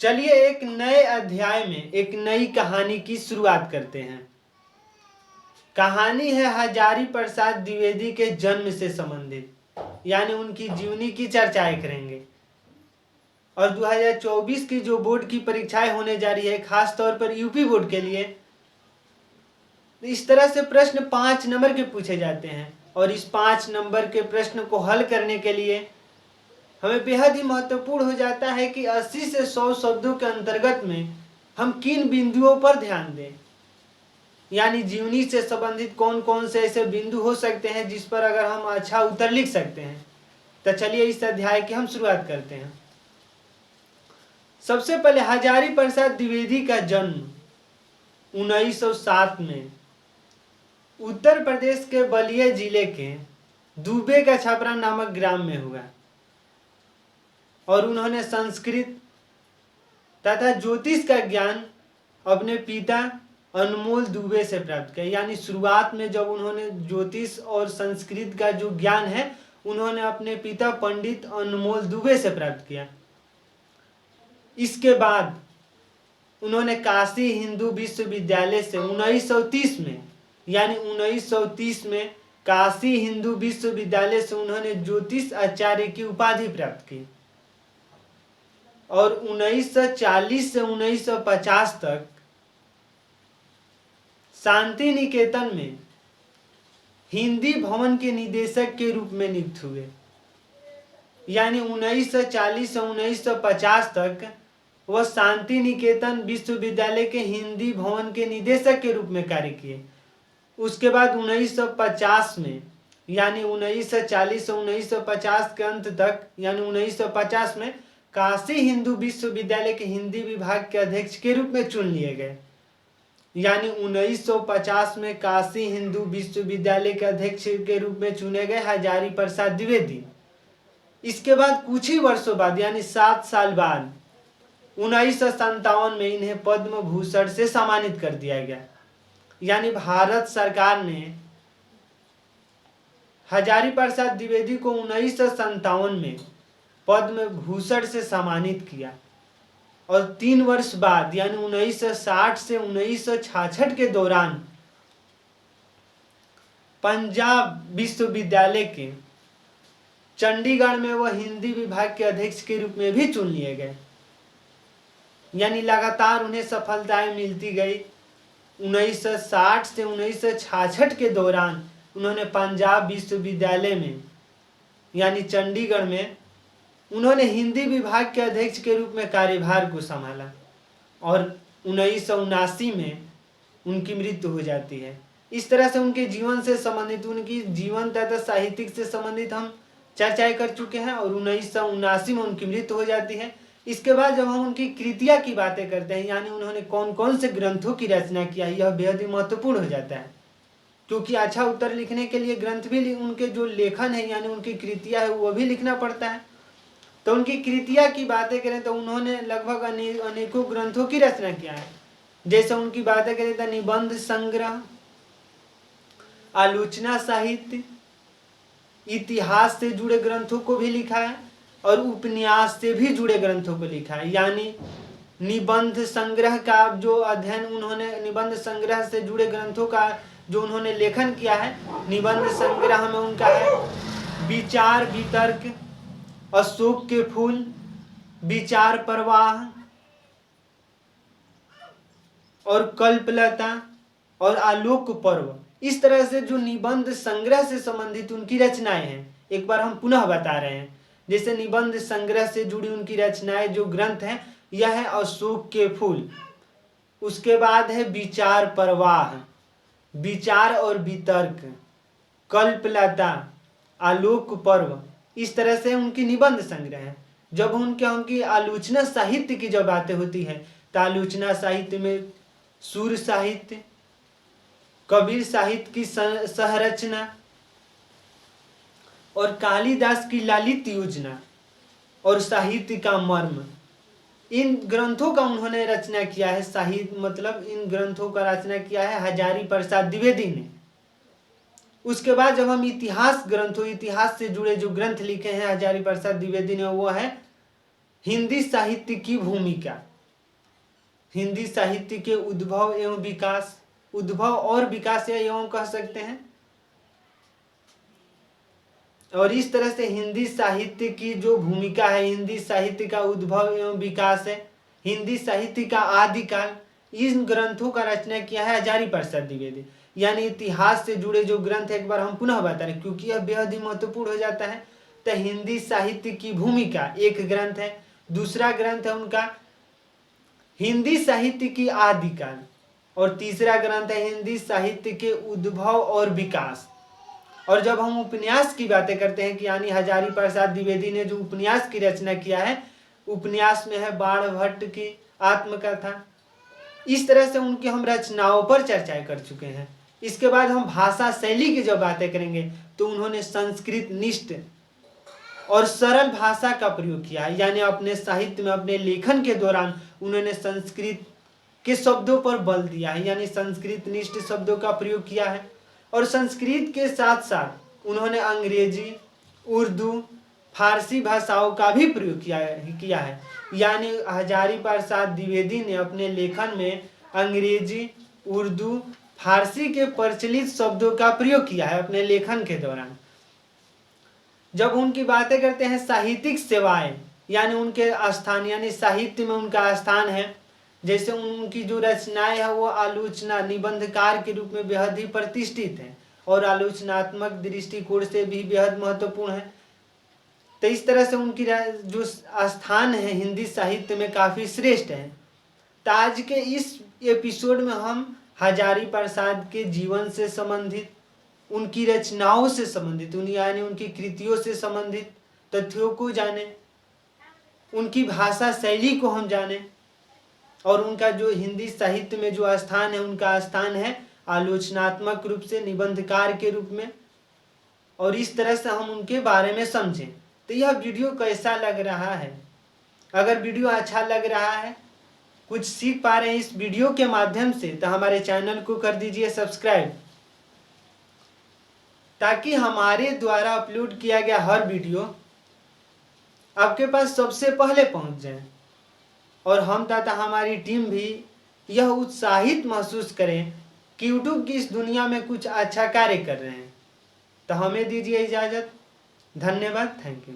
चलिए एक नए अध्याय में एक नई कहानी की शुरुआत करते हैं। कहानी है हजारी प्रसाद द्विवेदी के जन्म से संबंधित, यानी उनकी जीवनी की चर्चाएं करेंगे। और 2024 की जो बोर्ड की परीक्षाएं होने जा रही है, खास तौर पर यूपी बोर्ड के लिए, इस तरह से प्रश्न 5 नंबर के पूछे जाते हैं। और इस 5 नंबर के प्रश्न को हल करने के लिए हमें बेहद ही महत्वपूर्ण हो जाता है कि 80 से 100 शब्दों के अंतर्गत में हम किन बिंदुओं पर ध्यान दें, यानी जीवनी से संबंधित कौन कौन से ऐसे बिंदु हो सकते हैं जिस पर अगर हम अच्छा उत्तर लिख सकते हैं। तो चलिए इस अध्याय की हम शुरुआत करते हैं। सबसे पहले हजारी प्रसाद द्विवेदी का जन्म 1907 में उत्तर प्रदेश के बलिया जिले के दुबे का छपरा नामक ग्राम में हुआ। और उन्होंने संस्कृत तथा ज्योतिष का ज्ञान अपने पिता अनमोल दुबे से प्राप्त किया। यानी शुरुआत में जब उन्होंने ज्योतिष और संस्कृत का जो ज्ञान है उन्होंने अपने पिता पंडित अनमोल दुबे से प्राप्त किया। इसके बाद उन्होंने काशी हिंदू विश्वविद्यालय से 1930 में, यानी 1930 में काशी हिंदू विश्वविद्यालय से उन्होंने ज्योतिष आचार्य की उपाधि प्राप्त की। और 1940 से 1950 तक शांति निकेतन में हिंदी भवन के निदेशक के रूप में नियुक्त हुए। यानी 1940 से 1950 तक वह शांति निकेतन विश्वविद्यालय के हिंदी भवन के निदेशक के रूप में कार्य किए। उसके बाद 1950 में, यानी 1940 से 1950 के अंत तक, यानी 1950 में काशी हिंदू विश्वविद्यालय के हिंदी विभाग के अध्यक्ष के रूप में चुन लिए गए। यानी 1950 में काशी हिंदू विश्वविद्यालय के अध्यक्ष के रूप में चुने गए हजारी प्रसाद द्विवेदी। इसके बाद कुछ ही वर्षों बाद, यानी 7 साल बाद 1957 में इन्हें पद्म भूषण से सम्मानित कर दिया गया। यानी भारत सरकार ने हजारी प्रसाद द्विवेदी को 1957 में पद्म भूषण से सम्मानित किया। और 3 वर्ष बाद, यानी 1960 से 1966 के दौरान पंजाब विश्वविद्यालय के चंडीगढ़ में वह हिंदी विभाग के अध्यक्ष के रूप में भी चुन लिए गए। यानी लगातार उन्हें सफलताएं मिलती गई। 1960 से 1966 के दौरान उन्होंने पंजाब विश्वविद्यालय में, यानी चंडीगढ़ में, उन्होंने हिंदी विभाग के अध्यक्ष के रूप में कार्यभार को संभाला। और 1979 में उनकी मृत्यु हो जाती है। इस तरह से उनके जीवन से संबंधित, उनकी जीवन तथा साहित्यिक से संबंधित हम चर्चाएं कर चुके हैं। और 1979 में उनकी मृत्यु हो जाती है। इसके बाद जब हम उनकी कृतियां की बातें करते हैं, यानी उन्होंने कौन कौन से ग्रंथों की रचना किया है, यह बेहद ही महत्वपूर्ण हो जाता है। क्योंकि अच्छा उत्तर लिखने के लिए ग्रंथ भी, उनके जो लेखन है यानी उनकी कृतियां है वो भी लिखना पड़ता है। तो उनकी कृतियां की बातें करें तो उन्होंने लगभग अनेकों ग्रंथों की रचना किया है। जैसे उनकी बातें करें तो निबंध संग्रह, आलोचना साहित्य, इतिहास से जुड़े ग्रंथों को भी लिखा है और उपन्यास से भी जुड़े ग्रंथों को लिखा है। यानी निबंध संग्रह का जो अध्ययन उन्होंने, निबंध संग्रह से जुड़े ग्रंथों का जो उन्होंने लेखन किया है, निबंध संग्रह में उनका है विचार वितर्क, अशोक के फूल, विचार प्रवाह और कल्पलता और आलोक पर्व। इस तरह से जो निबंध संग्रह से संबंधित उनकी रचनाएं हैं, एक बार हम पुनः बता रहे हैं। जैसे निबंध संग्रह से जुड़ी उनकी रचनाएं, जो ग्रंथ हैं, यह है अशोक के फूल। उसके बाद है विचार प्रवाह, विचार और वितर्क, कल्पलता, आलोक पर्व। इस तरह से उनकी निबंध संग्रह है। जब उनकी आलोचना साहित्य की जब बातें होती है तो आलोचना साहित्य में सूर साहित्य, कबीर साहित्य की सहरचना और कालिदास की ललित योजना और साहित्य का मर्म, इन ग्रंथों का उन्होंने रचना किया है। साहित्य मतलब इन ग्रंथों का रचना किया है हजारी प्रसाद द्विवेदी ने। उसके बाद जब हम इतिहास ग्रंथों, इतिहास से जुड़े जो ग्रंथ लिखे हैं हजारी प्रसाद द्विवेदी ने, वो है हिंदी साहित्य की भूमिका, हिंदी साहित्य के उद्भव एवं विकास, उद्भव और विकास एवं कह सकते हैं। और इस तरह से हिंदी साहित्य की जो भूमिका है, हिंदी साहित्य का उद्भव एवं विकास है, हिंदी साहित्य का आदिकाल, इन ग्रंथों का रचना किया है हजारी प्रसाद द्विवेदी। यानी इतिहास से जुड़े जो ग्रंथ है, एक बार हम पुनः बता रहे क्योंकि यह बेहद ही महत्वपूर्ण हो जाता है। तो हिंदी साहित्य की भूमिका एक ग्रंथ है, दूसरा ग्रंथ है उनका हिंदी साहित्य की आदिकाल, और तीसरा ग्रंथ है हिंदी साहित्य के उद्भव और विकास। और जब हम उपन्यास की बातें करते हैं कि यानी हजारी प्रसाद द्विवेदी ने जो उपन्यास की रचना किया है, उपन्यास में है बाणभट्ट की आत्मकथा। इस तरह से उनकी हम रचनाओं पर चर्चाएं कर चुके हैं। इसके बाद हम भाषा शैली की जब बातें करेंगे तो उन्होंने संस्कृत निष्ठ और सरल भाषा का प्रयोग किया है, यानी अपने साहित्य में, अपने लेखन के दौरान उन्होंने संस्कृत के शब्दों पर बल दिया है, यानी संस्कृत निष्ठ शब्दों का प्रयोग किया है। और संस्कृत के साथ साथ उन्होंने अंग्रेजी, उर्दू, फारसी भाषाओं का भी प्रयोग किया है। यानी हजारी प्रसाद द्विवेदी ने अपने लेखन में अंग्रेजी, उर्दू, फारसी के प्रचलित शब्दों का प्रयोग किया है अपने लेखन के दौरान। जब उनकी बातें करते हैं साहित्यिक सेवाएं, यानी उनके स्थान, यानी साहित्य में उनका स्थान है, जैसे उनकी जो रचनाएं है वो आलोचना, निबंधकार के रूप में बेहद ही प्रतिष्ठित है और आलोचनात्मक दृष्टिकोण से भी बेहद महत्वपूर्ण है। तो इस तरह से उनकी जो स्थान है हिंदी साहित्य में काफ़ी श्रेष्ठ है। तो आज के इस एपिसोड में हम हजारी प्रसाद के जीवन से संबंधित, उनकी रचनाओं से संबंधित, यानी उनकी कृतियों से संबंधित तथ्यों को जाने, उनकी भाषा शैली को हम जाने, और उनका जो हिंदी साहित्य में जो स्थान है, उनका स्थान है आलोचनात्मक रूप से, निबंधकार के रूप में, और इस तरह से हम उनके बारे में समझें। तो यह वीडियो कैसा लग रहा है? अगर वीडियो अच्छा लग रहा है, कुछ सीख पा रहे हैं इस वीडियो के माध्यम से, तो हमारे चैनल को कर दीजिए सब्सक्राइब, ताकि हमारे द्वारा अपलोड किया गया हर वीडियो आपके पास सबसे पहले पहुंच जाए, और हम तथा हमारी टीम भी यह उत्साहित महसूस करें कि यूट्यूब की इस दुनिया में कुछ अच्छा कार्य कर रहे हैं। तो हमें दीजिए इजाज़त। धन्यवाद। Thank you.